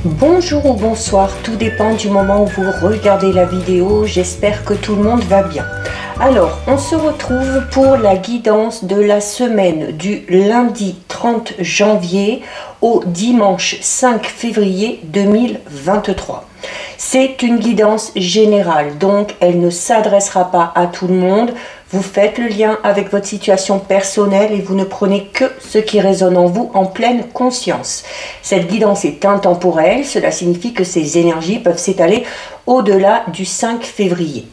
Bonjour ou bonsoir, tout dépend du moment où vous regardez la vidéo. J'espère que tout le monde va bien. Alors, on se retrouve pour la guidance de la semaine du lundi 30 janvier au dimanche 5 février 2023. C'est une guidance générale, donc elle ne s'adressera pas à tout le monde. Vous faites le lien avec votre situation personnelle et vous ne prenez que ce qui résonne en vous en pleine conscience. Cette guidance est intemporelle, cela signifie que ces énergies peuvent s'étaler au-delà du 5 février.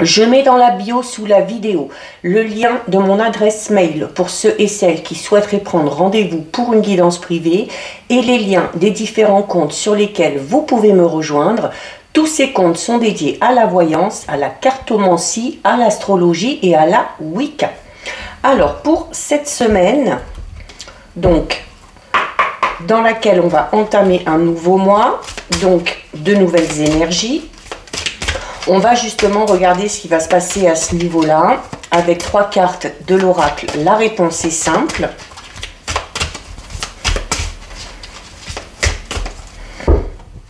Je mets dans la bio sous la vidéo le lien de mon adresse mail pour ceux et celles qui souhaiteraient prendre rendez-vous pour une guidance privée et les liens des différents comptes sur lesquels vous pouvez me rejoindre. Tous ces comptes sont dédiés à la voyance, à la cartomancie, à l'astrologie et à la Wicca. Alors pour cette semaine, donc dans laquelle on va entamer un nouveau mois, donc de nouvelles énergies, on va justement regarder ce qui va se passer à ce niveau-là avec 3 cartes de l'oracle. La réponse est simple.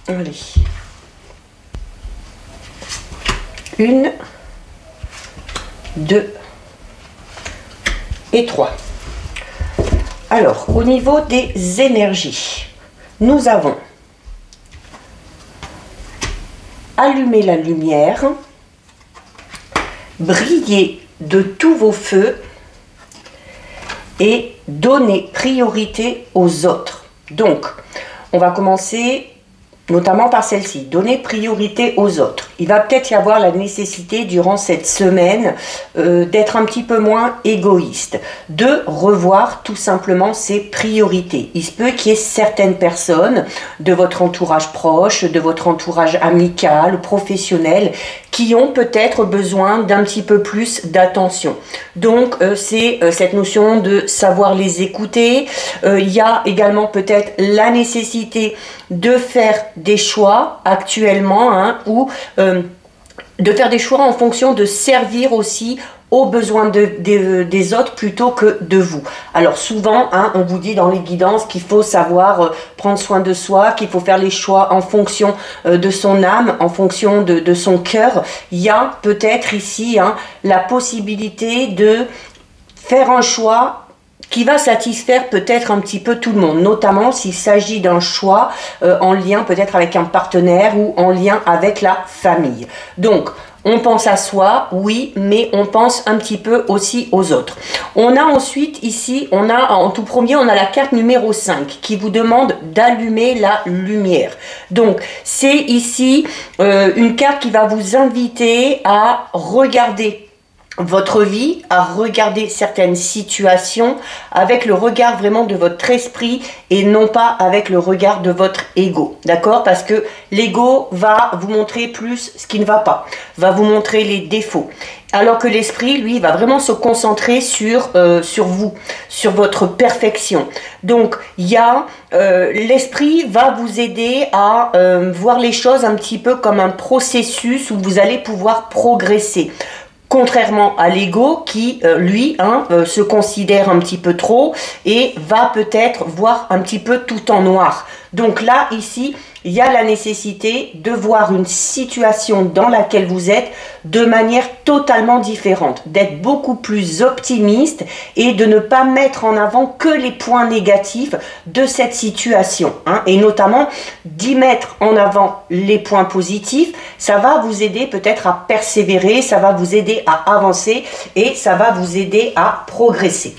Allez. 1, 2 et 3. Alors, au niveau des énergies, nous avons allumé la lumière, briller de tous vos feux et donner priorité aux autres. Donc, on va commencer notamment par celle-ci, donner priorité aux autres. Il va peut-être y avoir la nécessité durant cette semaine d'être un petit peu moins égoïste, de revoir tout simplement ses priorités. Il se peut qu'il y ait certaines personnes de votre entourage proche, de votre entourage amical, professionnel, qui ont peut-être besoin d'un petit peu plus d'attention. Donc c'est cette notion de savoir les écouter. Il y a également peut-être la nécessité de faire des choix actuellement ou de faire des choix en fonction de servir aussi aux besoins des autres plutôt que de vous. Alors souvent, on vous dit dans les guidances qu'il faut savoir prendre soin de soi, qu'il faut faire les choix en fonction de son âme, en fonction de son cœur. Il y a peut-être ici la possibilité de faire un choix qui va satisfaire peut-être un petit peu tout le monde, notamment s'il s'agit d'un choix en lien peut-être avec un partenaire ou en lien avec la famille. Donc, on pense à soi, oui, mais on pense un petit peu aussi aux autres. On a ensuite ici, en tout premier, on a la carte numéro 5 qui vous demande d'allumer la lumière. Donc, c'est ici une carte qui va vous inviter à regarder votre vie, à regarder certaines situations avec le regard vraiment de votre esprit et non pas avec le regard de votre ego, d'accord? Parce que l'ego va vous montrer plus ce qui ne va pas, va vous montrer les défauts, alors que l'esprit, lui, va vraiment se concentrer sur vous, sur votre perfection. Donc, il y a l'esprit va vous aider à voir les choses un petit peu comme un processus où vous allez pouvoir progresser. Contrairement à l'ego qui, lui, se considère un petit peu trop et va peut-être voir un petit peu tout en noir. Donc là, ici, il y a la nécessité de voir une situation dans laquelle vous êtes de manière totalement différente, d'être beaucoup plus optimiste et de ne pas mettre en avant que les points négatifs de cette situation, et notamment d'y mettre en avant les points positifs. Ça va vous aider peut-être à persévérer, ça va vous aider à avancer et ça va vous aider à progresser.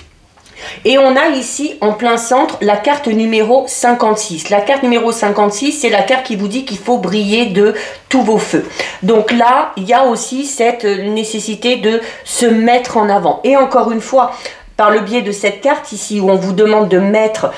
Et on a ici en plein centre la carte numéro 56. La carte numéro 56, c'est la carte qui vous dit qu'il faut briller de tous vos feux. Donc là, il y a aussi cette nécessité de se mettre en avant. Et encore une fois, par le biais de cette carte ici où on vous demande de mettre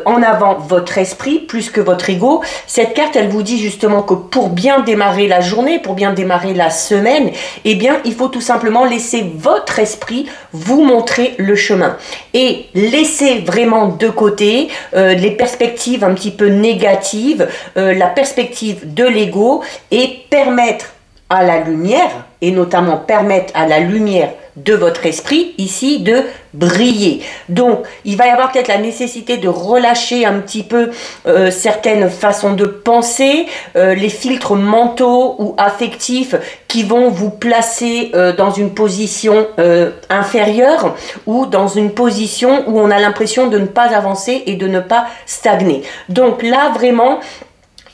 en avant votre esprit plus que votre ego, cette carte elle vous dit justement que pour bien démarrer la journée, pour bien démarrer la semaine, eh bien il faut tout simplement laisser votre esprit vous montrer le chemin et laisser vraiment de côté les perspectives un petit peu négatives, la perspective de l'ego et permettre à la lumière et notamment permettre à la lumière de votre esprit, ici, de briller. Donc, il va y avoir peut-être la nécessité de relâcher un petit peu certaines façons de penser, les filtres mentaux ou affectifs qui vont vous placer dans une position inférieure ou dans une position où on a l'impression de ne pas avancer et de ne pas stagner. Donc là, vraiment,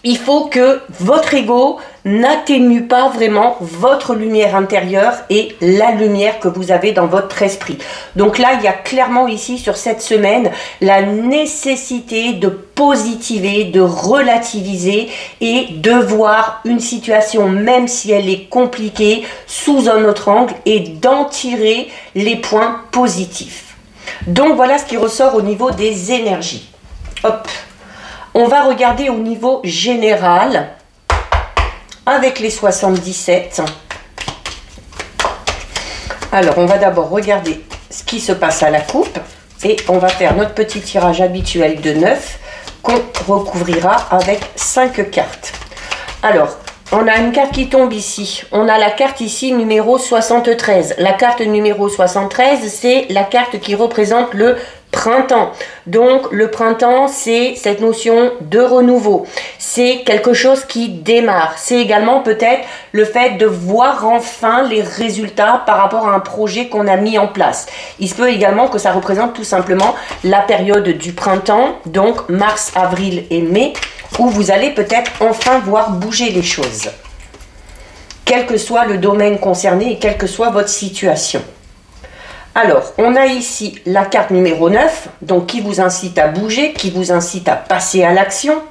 il faut que votre ego n'atténue pas vraiment votre lumière intérieure et la lumière que vous avez dans votre esprit. Donc là, il y a clairement ici, sur cette semaine, la nécessité de positiver, de relativiser et de voir une situation, même si elle est compliquée, sous un autre angle et d'en tirer les points positifs. Donc voilà ce qui ressort au niveau des énergies. Hop. On va regarder au niveau général avec les 77. Alors, on va d'abord regarder ce qui se passe à la coupe et on va faire notre petit tirage habituel de 9 qu'on recouvrira avec 5 cartes. Alors, on a une carte qui tombe ici. On a la carte ici numéro 73. La carte numéro 73, c'est la carte qui représente le printemps. Donc le printemps, c'est cette notion de renouveau. C'est quelque chose qui démarre. C'est également peut-être le fait de voir enfin les résultats par rapport à un projet qu'on a mis en place. Il se peut également que ça représente tout simplement la période du printemps, donc mars, avril et mai, où vous allez peut-être enfin voir bouger les choses. Quel que soit le domaine concerné et quelle que soit votre situation. Alors, on a ici la carte numéro 9, donc qui vous incite à bouger, qui vous incite à passer à l'action.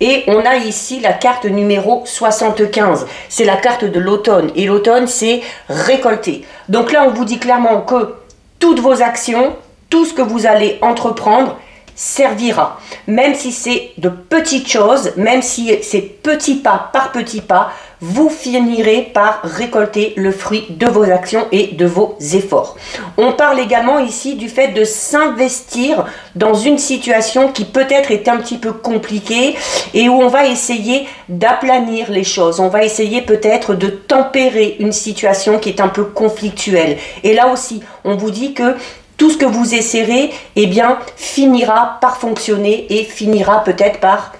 Et on a ici la carte numéro 75, c'est la carte de l'automne. Et l'automne, c'est récolter. Donc là, on vous dit clairement que toutes vos actions, tout ce que vous allez entreprendre, servira. Même si c'est de petites choses, même si c'est petit pas par petit pas, vous finirez par récolter le fruit de vos actions et de vos efforts. On parle également ici du fait de s'investir dans une situation qui peut-être est un petit peu compliquée et où on va essayer d'aplanir les choses. On va essayer peut-être de tempérer une situation qui est un peu conflictuelle. Et là aussi, on vous dit que tout ce que vous essaierez, eh bien, finira par fonctionner et finira peut-être par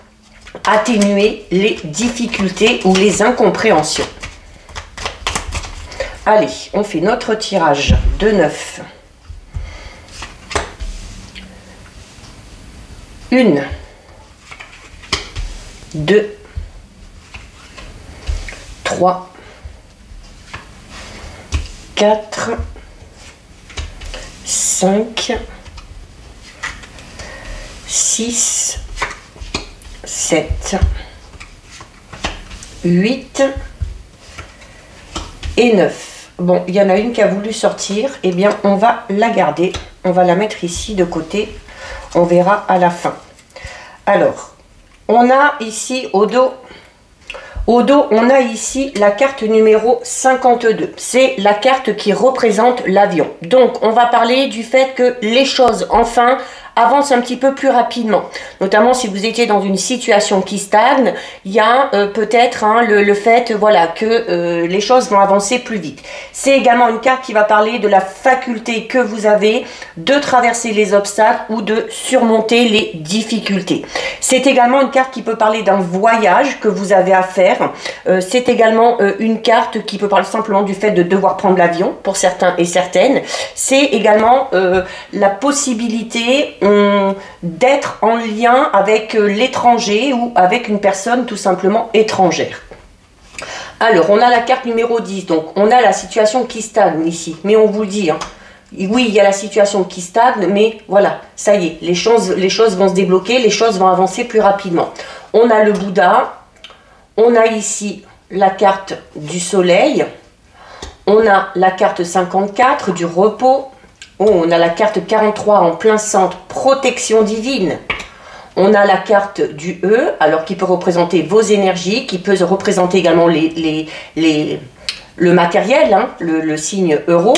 atténuer les difficultés ou les incompréhensions. Allez, on fait notre tirage de 9. 1, 2, 3, 4, 5, 6, 7, 8 et 9. Bon, il y en a une qui a voulu sortir, eh bien on va la garder, on va la mettre ici de côté, on verra à la fin. Alors, on a ici au dos, on a ici la carte numéro 52. C'est la carte qui représente l'avion. Donc, on va parler du fait que les choses, enfin, avancent un petit peu plus rapidement. Notamment si vous étiez dans une situation qui stagne, il y a peut-être le fait voilà, que les choses vont avancer plus vite. C'est également une carte qui va parler de la faculté que vous avez de traverser les obstacles ou de surmonter les difficultés. C'est également une carte qui peut parler d'un voyage que vous avez à faire. C'est également une carte qui peut parler simplement du fait de devoir prendre l'avion pour certains et certaines. C'est également la possibilité d'être en lien avec l'étranger ou avec une personne tout simplement étrangère. Alors, on a la carte numéro 10, donc on a la situation qui stagne ici, mais on vous le dit, hein, oui, il y a la situation qui stagne, mais voilà, ça y est, les choses vont se débloquer, les choses vont avancer plus rapidement. On a le Bouddha, on a ici la carte du soleil, on a la carte 54 du repos, oh, on a la carte 43 en plein centre, protection divine. On a la carte du E, alors qui peut représenter vos énergies, qui peut représenter également le matériel, hein, le signe euro.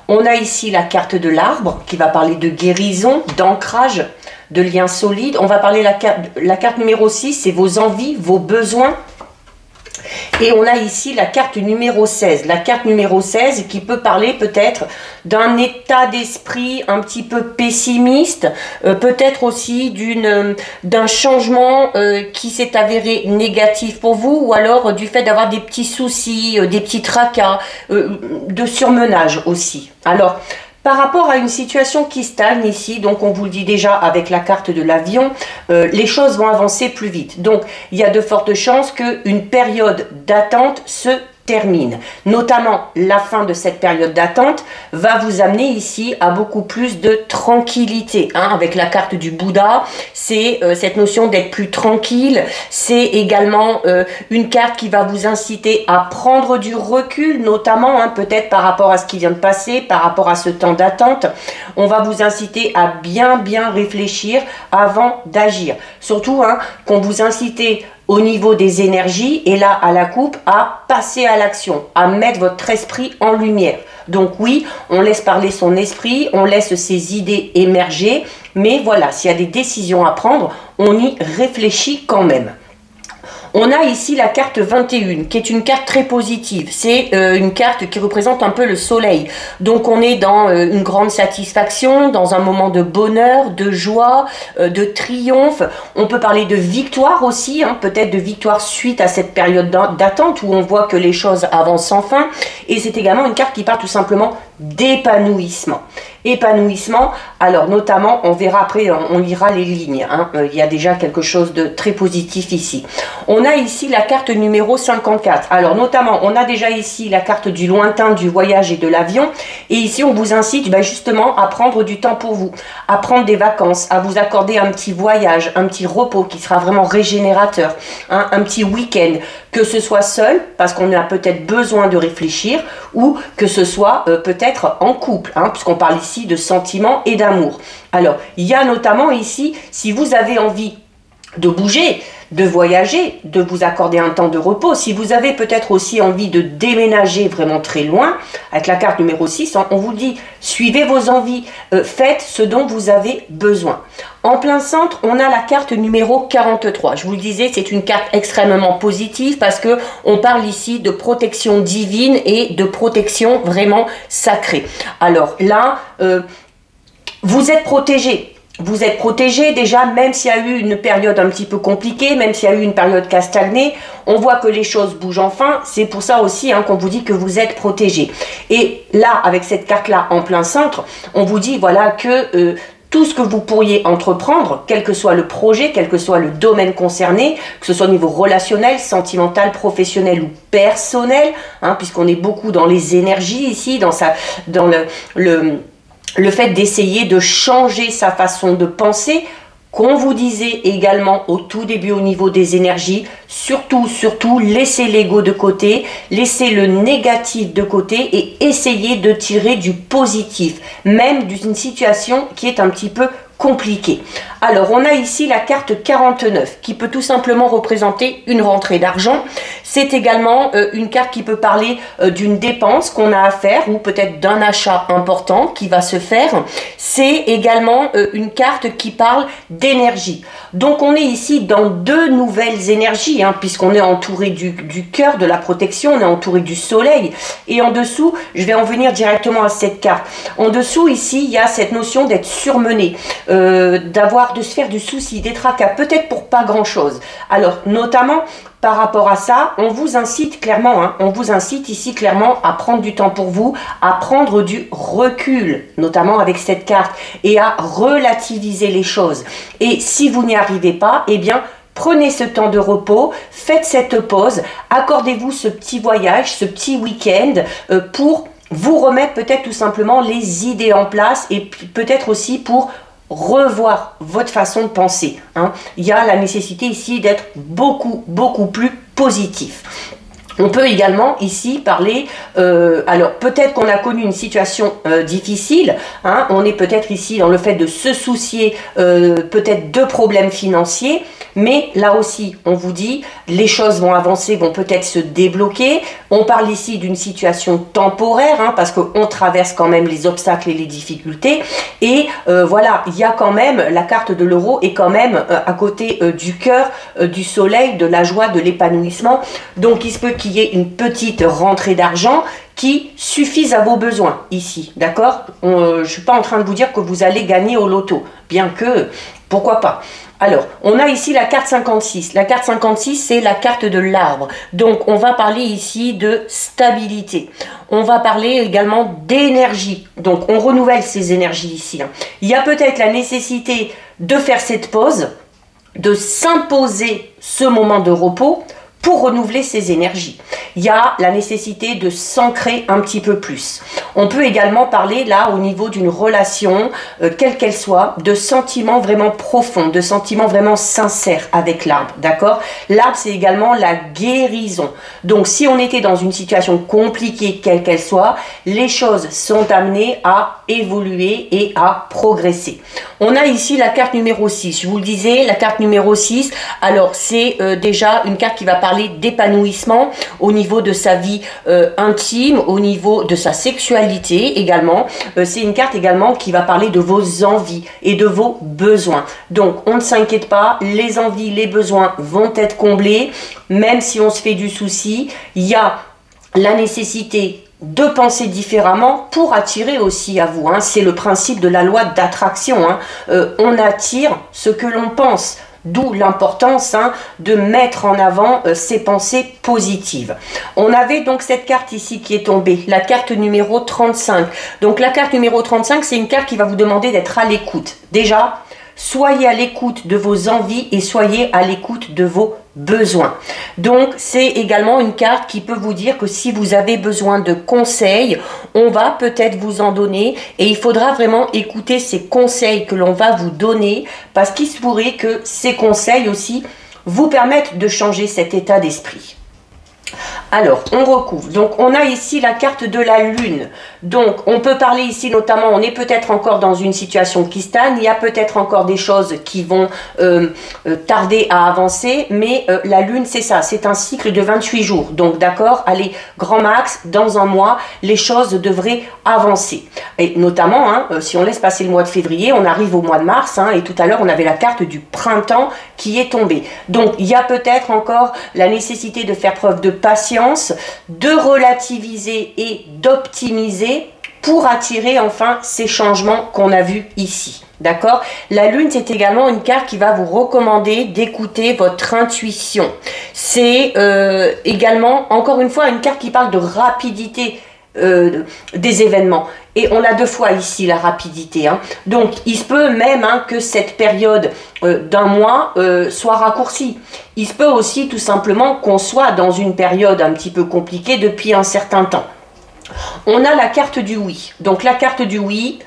On a ici la carte de l'arbre, qui va parler de guérison, d'ancrage, de liens solides. On va parler la carte numéro 6, c'est vos envies, vos besoins. Et on a ici la carte numéro 16. La carte numéro 16 qui peut parler peut-être d'un état d'esprit un petit peu pessimiste, peut-être aussi d'un changement qui s'est avéré négatif pour vous, ou alors du fait d'avoir des petits soucis, des petits tracas, de surmenage aussi. Alors, par rapport à une situation qui stagne ici, donc on vous le dit déjà avec la carte de l'avion, les choses vont avancer plus vite. Donc il y a de fortes chances qu'une période d'attente se termine. Notamment la fin de cette période d'attente va vous amener ici à beaucoup plus de tranquillité. Avec la carte du Bouddha, c'est cette notion d'être plus tranquille. C'est également une carte qui va vous inciter à prendre du recul, notamment peut-être par rapport à ce qui vient de passer, par rapport à ce temps d'attente. On va vous inciter à bien réfléchir avant d'agir. Surtout qu'on vous incite au niveau des énergies, et là à la coupe, à passer à l'action, à mettre votre esprit en lumière. Donc oui, on laisse parler son esprit, on laisse ses idées émerger, mais voilà, s'il y a des décisions à prendre, on y réfléchit quand même. On a ici la carte 21, qui est une carte très positive. C'est une carte qui représente un peu le soleil. Donc on est dans une grande satisfaction, dans un moment de bonheur, de joie, de triomphe. On peut parler de victoire aussi, peut-être de victoire suite à cette période d'attente où on voit que les choses avancent sans fin. Et c'est également une carte qui parle tout simplement d'épanouissement. Épanouissement, alors notamment, on verra après, on lira les lignes, il y a déjà quelque chose de très positif ici. On a ici la carte numéro 54, alors notamment, on a déjà ici la carte du lointain, du voyage et de l'avion, et ici on vous incite justement à prendre du temps pour vous, à prendre des vacances, à vous accorder un petit voyage, un petit repos qui sera vraiment régénérateur, un petit week-end, que ce soit seul, parce qu'on a peut-être besoin de réfléchir, ou que ce soit peut-être en couple, puisqu'on parle ici de sentiments et d'amour. Alors, il y a notamment ici, si vous avez envie de bouger, de voyager, de vous accorder un temps de repos, si vous avez peut-être aussi envie de déménager vraiment très loin, avec la carte numéro 6, on vous dit, suivez vos envies, faites ce dont vous avez besoin. En plein centre, on a la carte numéro 43. Je vous le disais, c'est une carte extrêmement positive parce que on parle ici de protection divine et de protection vraiment sacrée. Alors là, vous êtes protégé. Vous êtes protégé déjà, même s'il y a eu une période un petit peu compliquée, même s'il y a eu une période qui a stagné, on voit que les choses bougent enfin. C'est pour ça aussi qu'on vous dit que vous êtes protégé. Et là, avec cette carte-là en plein centre, on vous dit voilà que tout ce que vous pourriez entreprendre, quel que soit le projet, quel que soit le domaine concerné, que ce soit au niveau relationnel, sentimental, professionnel ou personnel, puisqu'on est beaucoup dans les énergies ici, dans le fait d'essayer de changer sa façon de penser, qu'on vous disait également au tout début au niveau des énergies, surtout, laissez l'ego de côté, laissez le négatif de côté et essayez de tirer du positif, même d'une situation qui est un petit peu compliquée. Alors, on a ici la carte 49 qui peut tout simplement représenter une rentrée d'argent. C'est également une carte qui peut parler d'une dépense qu'on a à faire ou peut-être d'un achat important qui va se faire. C'est également une carte qui parle d'énergie. Donc, on est ici dans deux nouvelles énergies puisqu'on est entouré du cœur, de la protection, on est entouré du soleil. Et en dessous, je vais en venir directement à cette carte. En dessous, ici, il y a cette notion d'être surmené, de se faire du souci, des tracas, peut-être pour pas grand-chose. Alors, notamment, par rapport à ça, on vous incite clairement, on vous incite ici clairement à prendre du temps pour vous, à prendre du recul, notamment avec cette carte, et à relativiser les choses. Et si vous n'y arrivez pas, eh bien, prenez ce temps de repos, faites cette pause, accordez-vous ce petit voyage, ce petit week-end pour vous remettre peut-être tout simplement les idées en place et peut-être aussi pour revoir votre façon de penser. Il y a la nécessité ici d'être beaucoup plus positif. On peut également ici parler, alors peut-être qu'on a connu une situation difficile, on est peut-être ici dans le fait de se soucier peut-être de problèmes financiers, mais là aussi on vous dit les choses vont avancer, vont peut-être se débloquer, On parle ici d'une situation temporaire, hein, parce qu'on traverse quand même les obstacles et les difficultés. Et voilà, il y a quand même, la carte de l'euro est quand même à côté du cœur, du soleil, de la joie, de l'épanouissement. Donc il se peut qu'il y ait une petite rentrée d'argent qui suffisent à vos besoins ici, d'accord? Je ne suis pas en train de vous dire que vous allez gagner au loto, bien que, pourquoi pas. Alors, on a ici la carte 56. La carte 56, c'est la carte de l'arbre. Donc, on va parler ici de stabilité. On va parler également d'énergie. Donc, on renouvelle ces énergies ici, hein. Il y a peut-être la nécessité de faire cette pause, de s'imposer ce moment de repos pour renouveler ses énergies. Il y a la nécessité de s'ancrer un petit peu plus. On peut également parler là au niveau d'une relation, quelle qu'elle soit, de sentiments vraiment profonds, de sentiments vraiment sincères avec l'arbre, d'accord? L'arbre, c'est également la guérison. Donc si on était dans une situation compliquée, quelle qu'elle soit, les choses sont amenées à évoluer et à progresser. On a ici la carte numéro 6. Je vous le disais, la carte numéro 6, alors c'est déjà une carte qui va parler d'épanouissement au niveau de sa vie intime, au niveau de sa sexualité également. C'est une carte également qui va parler de vos envies et de vos besoins. Donc on ne s'inquiète pas, les envies, les besoins vont être comblés, même si on se fait du souci. Il y a la nécessité de penser différemment pour attirer aussi à vous, hein. C'est le principe de la loi d'attraction, hein. On attire ce que l'on pense. D'où l'importance, hein, de mettre en avant ses pensées positives. On avait donc cette carte ici qui est tombée, la carte numéro 35. Donc la carte numéro 35, c'est une carte qui va vous demander d'être à l'écoute. Déjà, soyez à l'écoute de vos envies et soyez à l'écoute de vos besoins. Donc c'est également une carte qui peut vous dire que si vous avez besoin de conseils, on va peut-être vous en donner et il faudra vraiment écouter ces conseils que l'on va vous donner parce qu'il se pourrait que ces conseils aussi vous permettent de changer cet état d'esprit. Alors, on recouvre. Donc, on a ici la carte de la Lune. Donc, on peut parler ici notamment, on est peut-être encore dans une situation qui stagne. Il y a peut-être encore des choses qui vont tarder à avancer. Mais la Lune, c'est ça. C'est un cycle de 28 jours. Donc, d'accord, allez, grand max, dans un mois, les choses devraient avancer. Et notamment, hein, si on laisse passer le mois de février, on arrive au mois de mars. Hein, et tout à l'heure, on avait la carte du printemps qui est tombée. Donc, il y a peut-être encore la nécessité de faire preuve de patience, de relativiser et d'optimiser pour attirer enfin ces changements qu'on a vus ici. D'accord? La Lune, c'est également une carte qui va vous recommander d'écouter votre intuition. C'est également, encore une fois, une carte qui parle de rapidité des événements. Et on a deux fois ici la rapidité, hein. Donc il se peut même, hein, que cette période d'un mois soit raccourcie. Il se peut aussi tout simplement qu'on soit dans une période un petit peu compliquée depuis un certain temps. On a la carte du oui. Donc la carte du oui,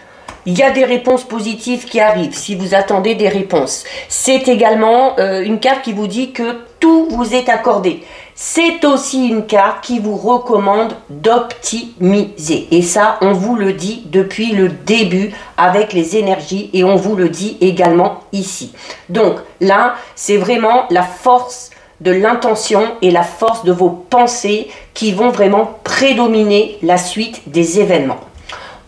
il y a des réponses positives qui arrivent si vous attendez des réponses. C'est également une carte qui vous dit que tout vous est accordé. C'est aussi une carte qui vous recommande d'optimiser. Et ça, on vous le dit depuis le début avec les énergies et on vous le dit également ici. Donc là, c'est vraiment la force de l'intention et la force de vos pensées qui vont vraiment prédominer la suite des événements.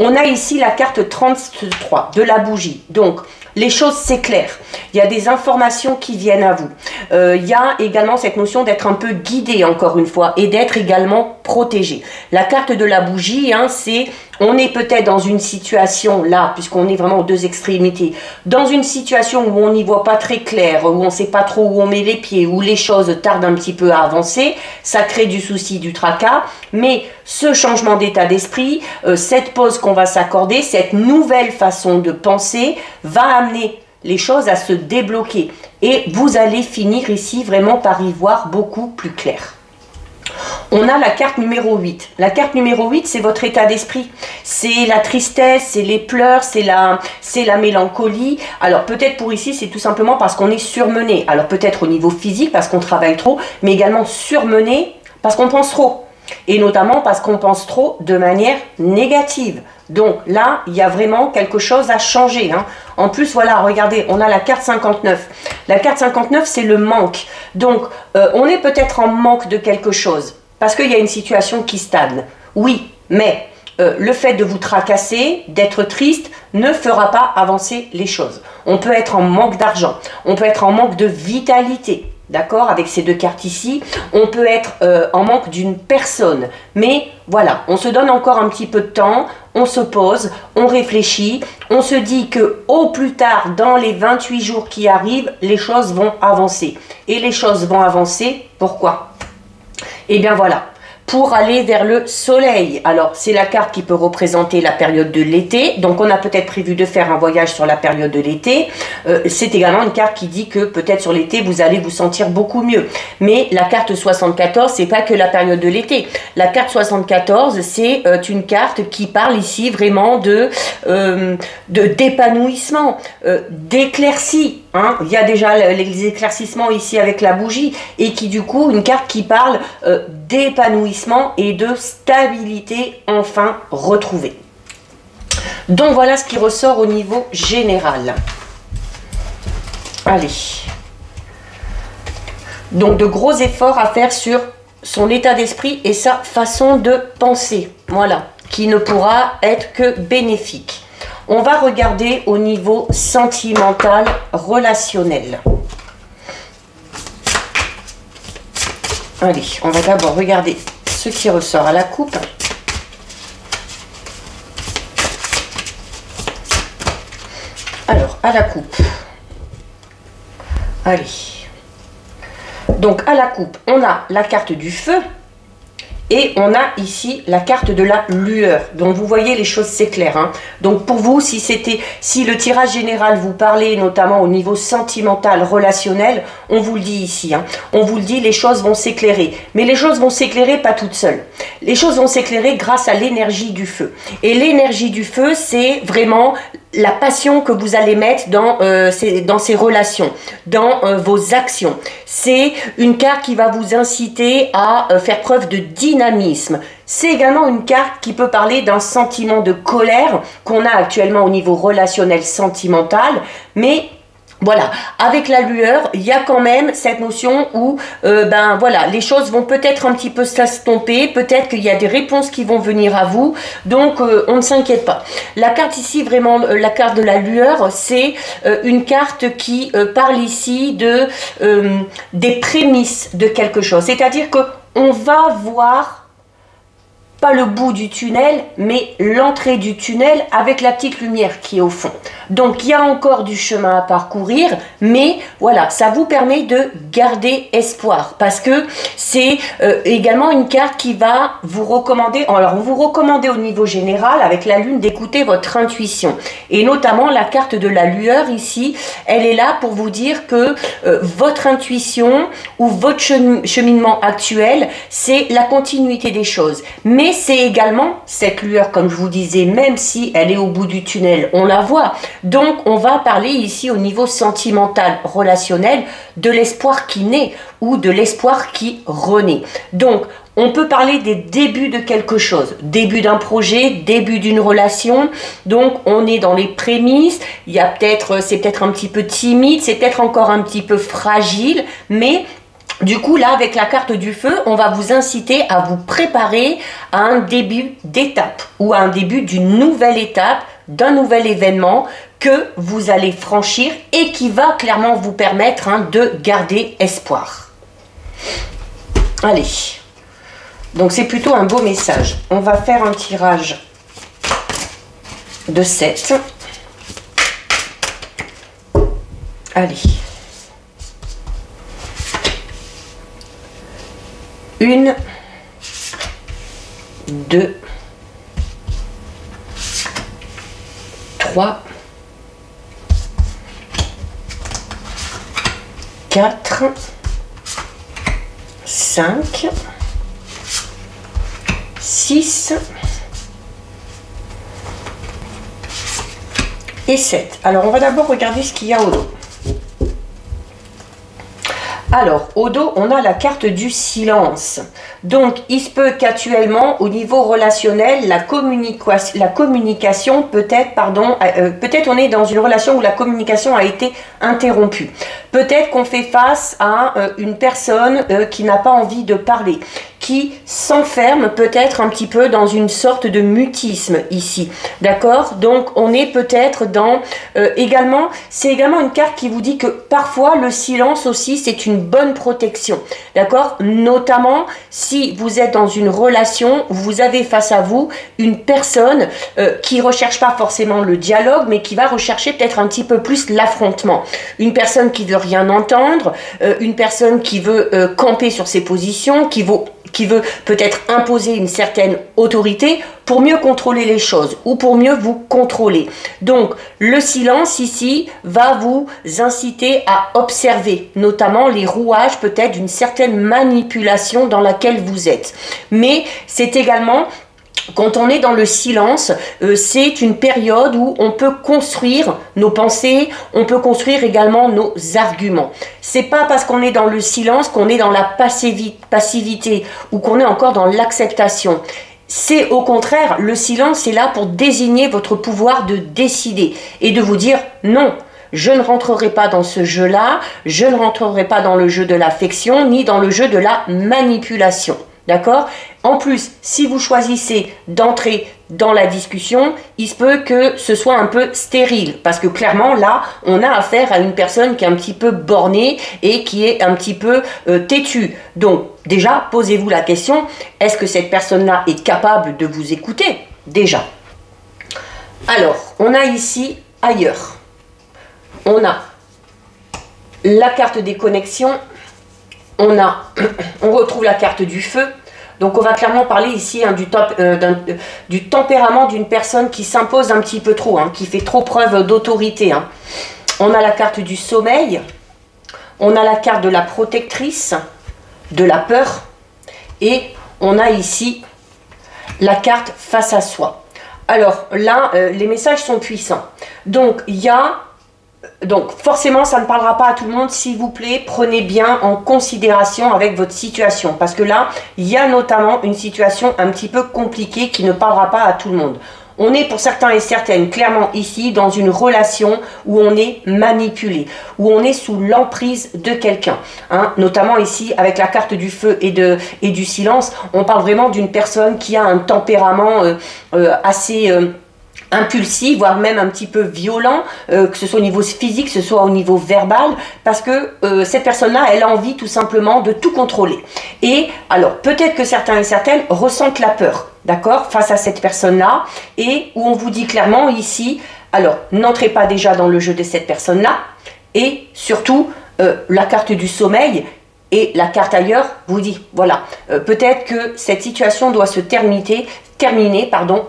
On a ici la carte 33 de la bougie. Donc, les choses s'éclairent. Il y a des informations qui viennent à vous. Il y a également cette notion d'être un peu guidé, encore une fois, et d'être également protégé. La carte de la bougie, hein, c'est, on est peut-être dans une situation là, puisqu'on est vraiment aux deux extrémités, dans une situation où on n'y voit pas très clair, où on ne sait pas trop où on met les pieds, où les choses tardent un petit peu à avancer, ça crée du souci, du tracas, mais ce changement d'état d'esprit, cette pause qu'on va s'accorder, cette nouvelle façon de penser va amener les choses à se débloquer et vous allez finir ici vraiment par y voir beaucoup plus clair. On a la carte numéro 8. La carte numéro 8, c'est votre état d'esprit. C'est la tristesse, c'est les pleurs, c'est la mélancolie. Alors peut-être pour ici, c'est tout simplement parce qu'on est surmené. Alors peut-être au niveau physique, parce qu'on travaille trop, mais également surmené parce qu'on pense trop. Et notamment parce qu'on pense trop de manière négative. Donc là, il y a vraiment quelque chose à changer, hein. En plus, voilà, regardez, on a la carte 59. La carte 59, c'est le manque. Donc, on est peut-être en manque de quelque chose. parce qu'il y a une situation qui stagne. Oui, mais le fait de vous tracasser, d'être triste, ne fera pas avancer les choses. On peut être en manque d'argent, on peut être en manque de vitalité, d'accord, avec ces deux cartes ici, on peut être en manque d'une personne, mais voilà, on se donne encore un petit peu de temps, on se pose, on réfléchit, on se dit que au plus tard, dans les 28 jours qui arrivent, les choses vont avancer. Et les choses vont avancer, pourquoi? Eh bien voilà, pour aller vers le soleil. Alors, c'est la carte qui peut représenter la période de l'été. Donc, on a peut-être prévu de faire un voyage sur la période de l'été. C'est également une carte qui dit que peut-être sur l'été, vous allez vous sentir beaucoup mieux. Mais la carte 74, c'est pas que la période de l'été. La carte 74, c'est une carte qui parle ici vraiment d'épanouissement, d'éclaircie. Hein. Il y a déjà les éclaircissements ici avec la bougie et qui du coup, une carte qui parle d'épanouissement et de stabilité enfin retrouvée. Donc voilà ce qui ressort au niveau général. Allez. Donc de gros efforts à faire sur son état d'esprit et sa façon de penser. Voilà, qui ne pourra être que bénéfique. On va regarder au niveau sentimental, relationnel. Allez, on va d'abord regarder ce qui ressort à la coupe. Alors, à la coupe. Allez. Donc, à la coupe, on a la carte du feu. Et on a ici la carte de la lueur. Donc vous voyez, les choses s'éclairent. Hein. Donc pour vous, si le tirage général vous parlait notamment au niveau sentimental, relationnel, on vous le dit ici. Hein. On vous le dit, les choses vont s'éclairer. Mais les choses vont s'éclairer pas toutes seules. Les choses vont s'éclairer grâce à l'énergie du feu. Et l'énergie du feu, c'est vraiment la passion que vous allez mettre dans ces relations, dans vos actions. C'est une carte qui va vous inciter à faire preuve de dynamisme. C'est également une carte qui peut parler d'un sentiment de colère qu'on a actuellement au niveau relationnel sentimental, mais voilà, avec la lueur, il y a quand même cette notion où voilà, les choses vont peut-être un petit peu s'estomper, peut-être qu'il y a des réponses qui vont venir à vous, donc on ne s'inquiète pas. La carte ici, vraiment, la carte de la lueur, c'est une carte qui parle ici des prémices de quelque chose, c'est-à-dire qu'on va voir pas le bout du tunnel, mais l'entrée du tunnel avec la petite lumière qui est au fond. Donc, il y a encore du chemin à parcourir, mais voilà, ça vous permet de garder espoir parce que c'est également une carte qui va vous recommander, alors on vous recommandez au niveau général avec la lune d'écouter votre intuition et notamment la carte de la lueur ici, elle est là pour vous dire que votre intuition ou votre cheminement actuel, c'est la continuité des choses. Mais c'est également cette lueur, comme je vous disais, même si elle est au bout du tunnel, on la voit. Donc, on va parler ici au niveau sentimental, relationnel, de l'espoir qui naît ou de l'espoir qui renaît. Donc, on peut parler des débuts de quelque chose, début d'un projet, début d'une relation. Donc, on est dans les prémices. Il y a c'est peut-être un petit peu timide, c'est peut-être encore un petit peu fragile, mais du coup, là, avec la carte du feu, on va vous inciter à vous préparer à un début d'étape ou à un début d'une nouvelle étape, d'un nouvel événement que vous allez franchir et qui va clairement vous permettre de garder espoir. Allez, donc c'est plutôt un beau message. On va faire un tirage de 7. Allez. 1, 2, 3, 4, 5, 6 et 7. Alors, on va d'abord regarder ce qu'il y a au dos. Alors, au dos, on a la carte du silence. Donc, il se peut qu'actuellement, au niveau relationnel, la communication peut-être on est dans une relation où la communication a été interrompue. Peut-être qu'on fait face à une personne qui n'a pas envie de parler, qui s'enferme peut-être un petit peu dans une sorte de mutisme ici, d'accord? Donc on est peut-être dans également, c'est également une carte qui vous dit que parfois le silence aussi c'est une bonne protection, d'accord? Notamment si vous êtes dans une relation, vous avez face à vous une personne qui recherche pas forcément le dialogue, mais qui va rechercher peut-être un petit peu plus l'affrontement. Une personne qui veut rien entendre, une personne qui veut camper sur ses positions, qui veut peut-être imposer une certaine autorité pour mieux contrôler les choses ou pour mieux vous contrôler. Donc, le silence ici va vous inciter à observer, notamment les rouages peut-être d'une certaine manipulation dans laquelle vous êtes. Mais c'est également... Quand on est dans le silence, c'est une période où on peut construire nos pensées, on peut construire également nos arguments. C'est pas parce qu'on est dans le silence qu'on est dans la passivité ou qu'on est encore dans l'acceptation. C'est au contraire, le silence est là pour désigner votre pouvoir de décider et de vous dire non. Je ne rentrerai pas dans ce jeu-là, je ne rentrerai pas dans le jeu de l'affection ni dans le jeu de la manipulation. D'accord? En plus, si vous choisissez d'entrer dans la discussion, il se peut que ce soit un peu stérile. Parce que clairement, là, on a affaire à une personne qui est un petit peu bornée et qui est un petit peu têtue. Donc, déjà, posez-vous la question, est-ce que cette personne-là est capable de vous écouter? Déjà. Alors, on a ici ailleurs. On a la carte des connexions. On retrouve la carte du feu. Donc on va clairement parler ici hein, du tempérament d'une personne qui s'impose un petit peu trop, hein, qui fait trop preuve d'autorité. Hein. On a la carte du sommeil, on a la carte de la protectrice, de la peur, et on a ici la carte face à soi. Alors là, les messages sont puissants. Donc il y a... Donc forcément ça ne parlera pas à tout le monde, s'il vous plaît prenez bien en considération avec votre situation parce que là il y a notamment une situation un petit peu compliquée qui ne parlera pas à tout le monde. On est pour certains et certaines clairement ici dans une relation où on est manipulé, où on est sous l'emprise de quelqu'un, hein, notamment ici avec la carte du feu et du silence, on parle vraiment d'une personne qui a un tempérament assez... impulsif, voire même un petit peu violent, que ce soit au niveau physique, que ce soit au niveau verbal, parce que cette personne-là, elle a envie tout simplement de tout contrôler. Et alors, peut-être que certains et certaines ressentent la peur, d'accord, face à cette personne-là, et où on vous dit clairement ici, alors, n'entrez pas déjà dans le jeu de cette personne-là, et surtout, la carte du sommeil, et la carte ailleurs vous dit, voilà, peut-être que cette situation doit se terminer,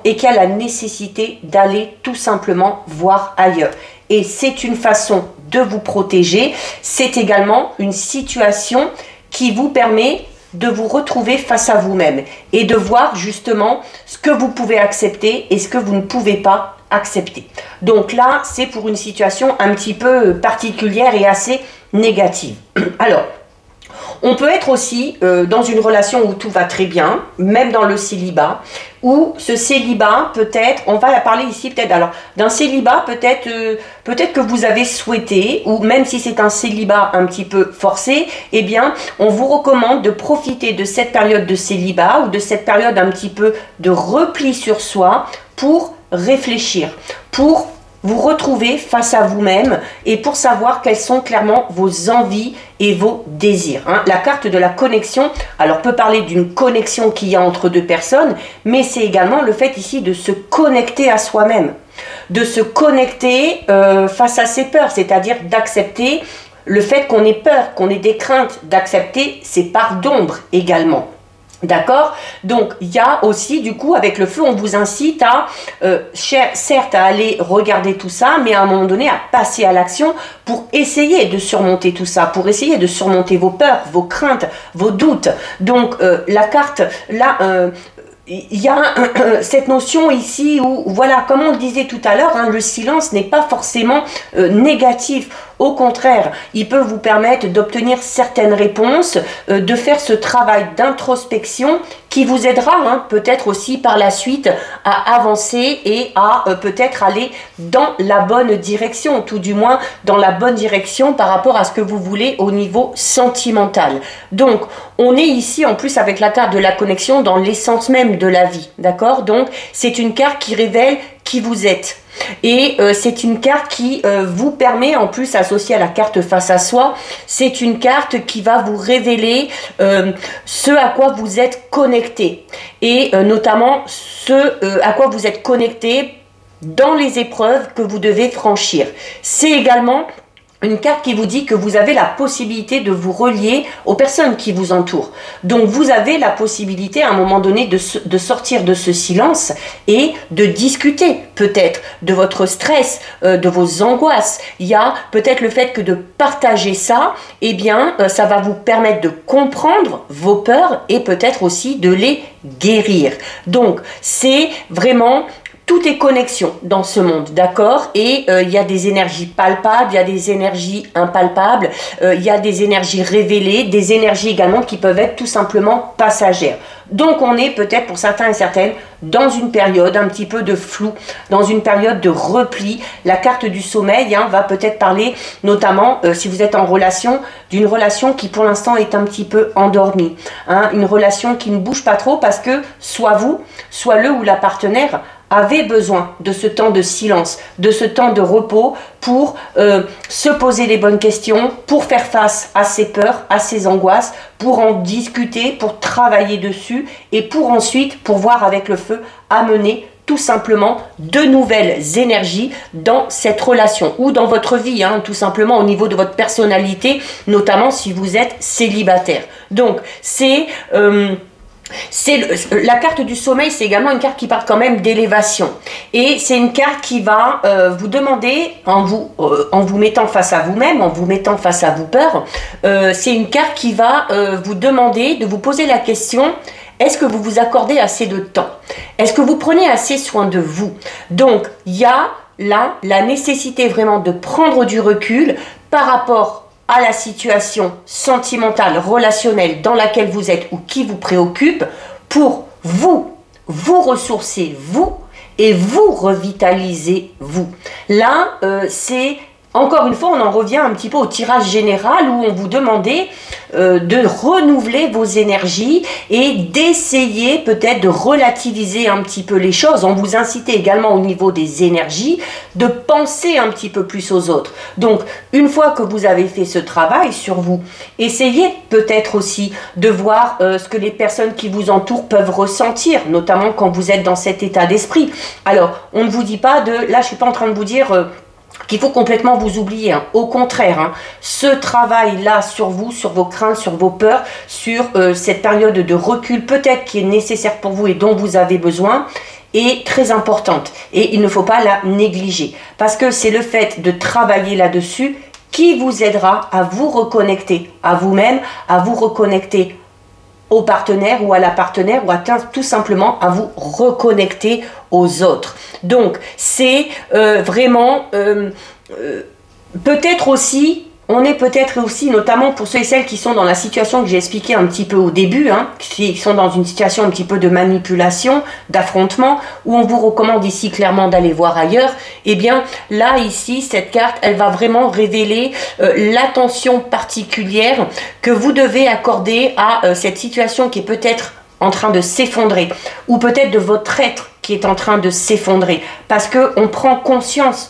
et qu'il y a la nécessité d'aller tout simplement voir ailleurs. Et c'est une façon de vous protéger, c'est également une situation qui vous permet de vous retrouver face à vous-même et de voir justement ce que vous pouvez accepter et ce que vous ne pouvez pas accepter. Donc là, c'est pour une situation un petit peu particulière et assez négative. Alors, on peut être aussi dans une relation où tout va très bien, même dans le célibat, où ce célibat peut-être, on va parler ici peut-être alors d'un célibat peut-être que vous avez souhaité, ou même si c'est un célibat un petit peu forcé, eh bien on vous recommande de profiter de cette période de célibat ou de cette période un petit peu de repli sur soi pour réfléchir, pour vous retrouver face à vous-même et pour savoir quelles sont clairement vos envies et vos désirs. Hein. La carte de la connexion, alors peut parler d'une connexion qu'il y a entre deux personnes, mais c'est également le fait ici de se connecter à soi-même, de se connecter face à ses peurs, c'est-à-dire d'accepter le fait qu'on ait peur, qu'on ait des craintes, d'accepter ses parts d'ombre également. D'accord? Donc, il y a aussi, du coup, avec le feu, on vous incite à, certes, à aller regarder tout ça, mais à un moment donné, à passer à l'action pour essayer de surmonter tout ça, pour essayer de surmonter vos peurs, vos craintes, vos doutes. Donc, la carte, là... il y a cette notion ici où, voilà, comme on le disait tout à l'heure, hein, le silence n'est pas forcément négatif. Au contraire, il peut vous permettre d'obtenir certaines réponses, de faire ce travail d'introspection qui vous aidera peut-être aussi par la suite à avancer et à peut-être aller dans la bonne direction, tout du moins dans la bonne direction par rapport à ce que vous voulez au niveau sentimental. Donc, on est ici en plus avec la carte de la connexion dans l'essence même de la vie, d'accord? Donc, c'est une carte qui révèle qui vous êtes. Et c'est une carte qui vous permet, en plus associée à la carte face à soi, c'est une carte qui va vous révéler ce à quoi vous êtes connecté. Et notamment ce à quoi vous êtes connecté dans les épreuves que vous devez franchir. C'est également une carte qui vous dit que vous avez la possibilité de vous relier aux personnes qui vous entourent. Donc vous avez la possibilité à un moment donné de sortir de ce silence et de discuter peut-être de votre stress, de vos angoisses. Il y a peut-être le fait que de partager ça, eh bien ça va vous permettre de comprendre vos peurs et peut-être aussi de les guérir. Donc c'est vraiment... Tout est connexion dans ce monde, d'accord? Et il y a des énergies palpables, il y a des énergies impalpables, il y a des énergies révélées, des énergies également qui peuvent être tout simplement passagères. Donc on est peut-être pour certains et certaines dans une période un petit peu de flou, dans une période de repli. La carte du sommeil va peut-être parler notamment, si vous êtes en relation, d'une relation qui pour l'instant est un petit peu endormie. Une relation qui ne bouge pas trop parce que soit vous, soit le ou la partenaire avait besoin de ce temps de silence, de ce temps de repos pour se poser les bonnes questions, pour faire face à ses peurs, à ses angoisses, pour en discuter, pour travailler dessus et pour ensuite, pour voir avec le feu, amener tout simplement de nouvelles énergies dans cette relation ou dans votre vie, tout simplement au niveau de votre personnalité, notamment si vous êtes célibataire. Donc, la carte du sommeil, c'est également une carte qui parle quand même d'élévation. Et c'est une carte qui va vous demander, en vous mettant face à vous-même, en vous mettant face à vos peurs, c'est une carte qui va vous demander de vous poser la question: est-ce que vous vous accordez assez de temps? Est-ce que vous prenez assez soin de vous? Donc, il y a là la nécessité vraiment de prendre du recul par rapport à la situation sentimentale, relationnelle dans laquelle vous êtes ou qui vous préoccupe pour vous ressourcer, vous, et vous revitaliser, vous. Là, c'est... Encore une fois, on en revient un petit peu au tirage général où on vous demandait de renouveler vos énergies et d'essayer peut-être de relativiser un petit peu les choses. On vous incitait également au niveau des énergies de penser un petit peu plus aux autres. Donc, une fois que vous avez fait ce travail sur vous, essayez peut-être aussi de voir ce que les personnes qui vous entourent peuvent ressentir, notamment quand vous êtes dans cet état d'esprit. Alors, on ne vous dit pas de... Là, je ne suis pas en train de vous dire... qu'il faut complètement vous oublier. Au contraire, ce travail-là sur vous, sur vos craintes, sur vos peurs, sur cette période de recul peut-être qui est nécessaire pour vous et dont vous avez besoin, est très importante. Et il ne faut pas la négliger. Parce que c'est le fait de travailler là-dessus qui vous aidera à vous reconnecter à vous-même, à vous reconnecter au partenaire ou à la partenaire ou à tout simplement à vous reconnecter aux autres. Donc c'est vraiment peut-être aussi, on est peut-être aussi, notamment pour ceux et celles qui sont dans la situation que j'ai expliqué un petit peu au début, qui sont dans une situation un petit peu de manipulation, d'affrontement, où on vous recommande ici clairement d'aller voir ailleurs. Eh bien là, ici, cette carte, elle va vraiment révéler l'attention particulière que vous devez accorder à cette situation qui est peut-être en train de s'effondrer, ou peut-être de votre être qui est en train de s'effondrer, parce que on prend conscience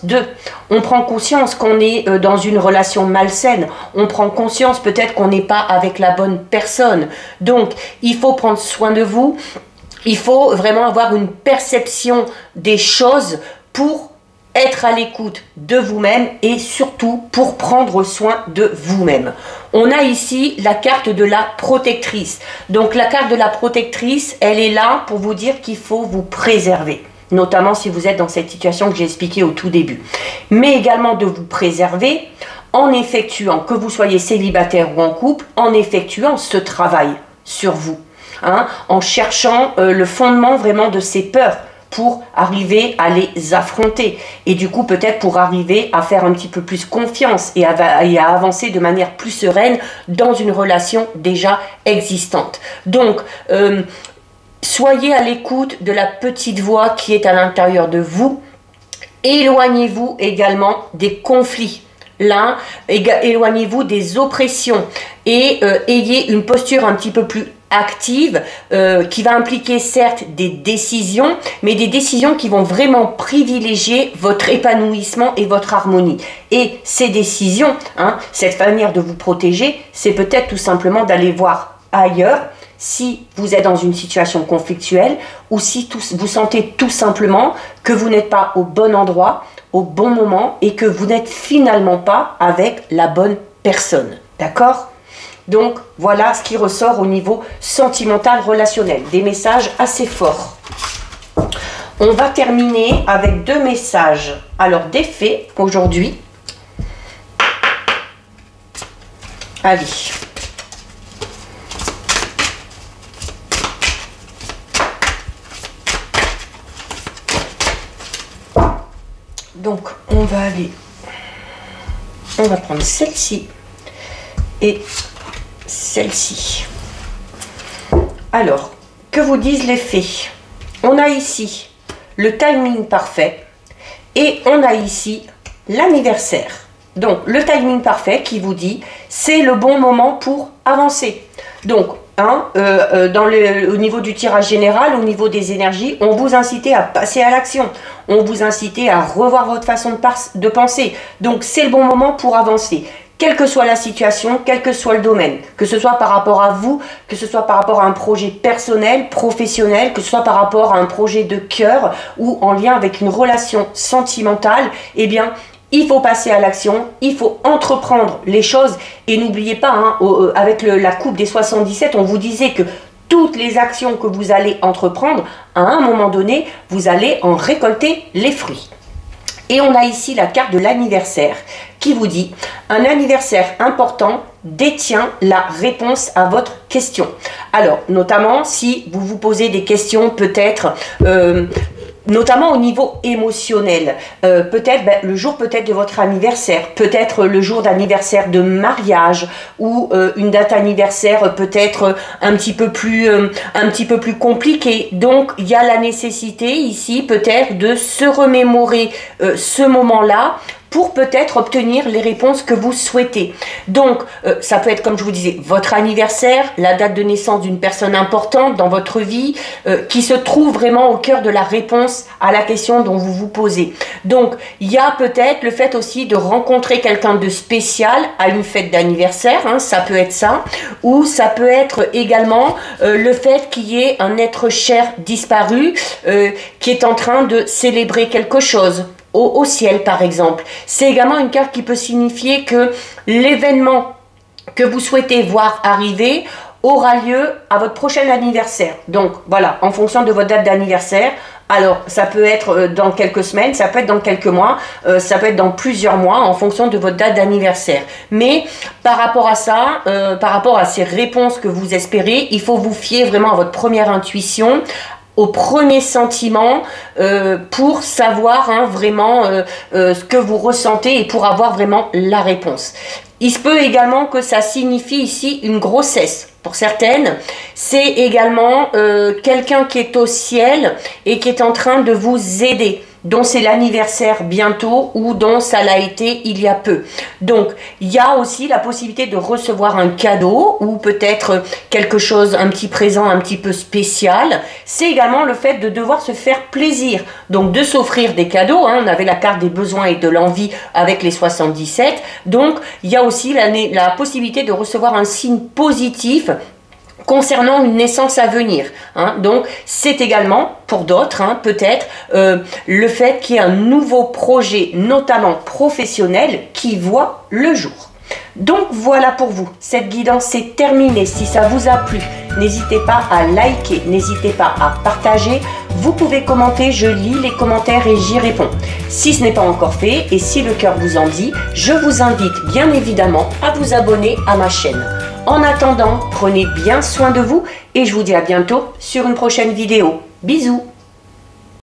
qu'on est dans une relation malsaine, on prend conscience peut-être qu'on n'est pas avec la bonne personne. Donc il faut prendre soin de vous, il faut vraiment avoir une perception des choses pour être à l'écoute de vous-même et surtout pour prendre soin de vous-même. On a ici la carte de la protectrice. Donc la carte de la protectrice, elle est là pour vous dire qu'il faut vous préserver, notamment si vous êtes dans cette situation que j'ai expliquée au tout début. Mais également de vous préserver en effectuant, que vous soyez célibataire ou en couple, en effectuant ce travail sur vous, en cherchant le fondement vraiment de ces peurs, pour arriver à les affronter et du coup peut-être pour arriver à faire un petit peu plus confiance et à avancer de manière plus sereine dans une relation déjà existante. Donc, soyez à l'écoute de la petite voix qui est à l'intérieur de vous. Éloignez-vous également des conflits. Là, éloignez-vous des oppressions et ayez une posture un petit peu plus active qui va impliquer certes des décisions, mais des décisions qui vont vraiment privilégier votre épanouissement et votre harmonie. Et ces décisions, cette manière de vous protéger, c'est peut-être tout simplement d'aller voir ailleurs si vous êtes dans une situation conflictuelle ou si vous sentez tout simplement que vous n'êtes pas au bon endroit, au bon moment et que vous n'êtes finalement pas avec la bonne personne. D'accord ? Donc, voilà ce qui ressort au niveau sentimental relationnel. Des messages assez forts. On va terminer avec 2 messages. Alors, d'effet, aujourd'hui. Allez. Donc, on va prendre celle-ci et celle-ci. Alors, que vous disent les fées? On a ici le timing parfait et on a ici l'anniversaire. Donc, le timing parfait qui vous dit c'est le bon moment pour avancer. Donc, au niveau du tirage général, au niveau des énergies, on vous incitait à passer à l'action. On vous incitait à revoir votre façon de penser. Donc, c'est le bon moment pour avancer. Quelle que soit la situation, quel que soit le domaine, que ce soit par rapport à vous, que ce soit par rapport à un projet personnel, professionnel, que ce soit par rapport à un projet de cœur ou en lien avec une relation sentimentale, eh bien, il faut passer à l'action, il faut entreprendre les choses et n'oubliez pas, avec la coupe des 77, on vous disait que toutes les actions que vous allez entreprendre, à un moment donné, vous allez en récolter les fruits. Et on a ici la carte de l'anniversaire qui vous dit « Un anniversaire important détient la réponse à votre question ». Alors, notamment si vous vous posez des questions peut-être notamment au niveau émotionnel, peut-être le jour peut-être de votre anniversaire, peut-être le jour d'anniversaire de mariage ou une date anniversaire peut-être un petit peu plus compliquée. Donc il y a la nécessité ici peut-être de se remémorer ce moment-là pour peut-être obtenir les réponses que vous souhaitez. Donc, ça peut être, comme je vous disais, votre anniversaire, la date de naissance d'une personne importante dans votre vie, qui se trouve vraiment au cœur de la réponse à la question dont vous vous posez. Donc, il y a peut-être le fait aussi de rencontrer quelqu'un de spécial à une fête d'anniversaire, ça peut être ça, ou ça peut être également le fait qu'il y ait un être cher disparu qui est en train de célébrer quelque chose. Au ciel par exemple. C'est également une carte qui peut signifier que l'événement que vous souhaitez voir arriver aura lieu à votre prochain anniversaire. Donc voilà, en fonction de votre date d'anniversaire, alors ça peut être dans quelques semaines, ça peut être dans quelques mois, ça peut être dans plusieurs mois en fonction de votre date d'anniversaire. Mais par rapport à ça, par rapport à ces réponses que vous espérez, il faut vous fier vraiment à votre première intuition, au premier sentiment pour savoir vraiment ce que vous ressentez et pour avoir vraiment la réponse. Il se peut également que ça signifie ici une grossesse. Pour certaines, c'est également quelqu'un qui est au ciel et qui est en train de vous aider, dont c'est l'anniversaire bientôt ou dont ça l'a été il y a peu. Donc, il y a aussi la possibilité de recevoir un cadeau ou peut-être quelque chose, un petit présent un petit peu spécial. C'est également le fait de devoir se faire plaisir, donc de s'offrir des cadeaux. On avait la carte des besoins et de l'envie avec les 77. Donc, il y a aussi la possibilité de recevoir un signe positif concernant une naissance à venir. Donc, c'est également, pour d'autres, peut-être, le fait qu'il y ait un nouveau projet, notamment professionnel, qui voit le jour. Donc, voilà pour vous. Cette guidance est terminée. Si ça vous a plu, n'hésitez pas à liker, n'hésitez pas à partager. Vous pouvez commenter, je lis les commentaires et j'y réponds. Si ce n'est pas encore fait et si le cœur vous en dit, je vous invite bien évidemment à vous abonner à ma chaîne. En attendant, prenez bien soin de vous et je vous dis à bientôt sur une prochaine vidéo. Bisous!